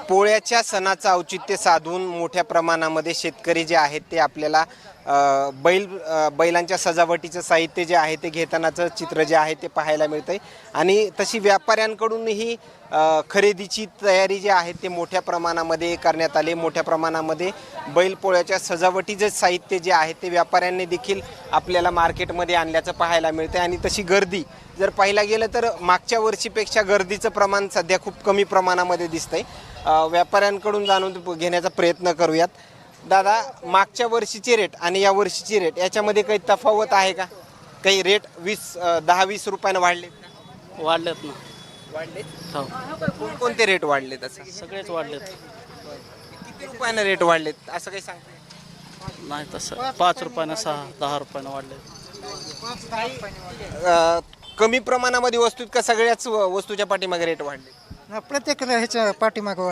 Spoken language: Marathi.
पोळ्याच्या सणाचं औचित्य साधून मोठ्या प्रमाणामध्ये शेतकरी जे आहेत ते आपल्याला बैलांच्या सजावटीचं साहित्य जे आहे ते घेतानाचं चित्र जे आहे ते पाहायला मिळतं आहे. आणि तशी व्यापाऱ्यांकडूनही खरेदीची तयारी जी आहे ते मोठ्या प्रमाणामध्ये करण्यात आली. मोठ्या प्रमाणामध्ये बैलपोळ्याच्या सजावटीचं साहित्य जे आहे ते व्यापाऱ्यांनी देखील आपल्याला मार्केटमध्ये आणल्याचं पाहायला मिळतं आहे. आणि तशी गर्दी जर पाहायला गेलं तर मागच्या वर्षीपेक्षा गर्दीचं प्रमाण सध्या खूप कमी प्रमाणामध्ये दिसतंय. व्यापाऱ्यांकडून जाणून घेण्याचा प्रयत्न करूयात. दादा, मागच्या वर्षीचे रेट आणि या वर्षीची रेट याच्यामध्ये काही तफावत आहे का? काही रेट 10-20 रुपयानं वाढलेत का? वाढलेत ना. वाढलेत. हो, कोणते रेट वाढलेत? असं सगळेच वाढलेत. किती रुपयानं रेट वाढलेत असं काही सांगता? नाही तसं 5 रुपयानं 6-10 रुपयानं वाढलेत. कमी प्रमाणामध्ये वस्तू का सगळ्याच वस्तूच्या पाठीमागे रेट वाढले? प्रत्येक ह्याच्या पाठीमागं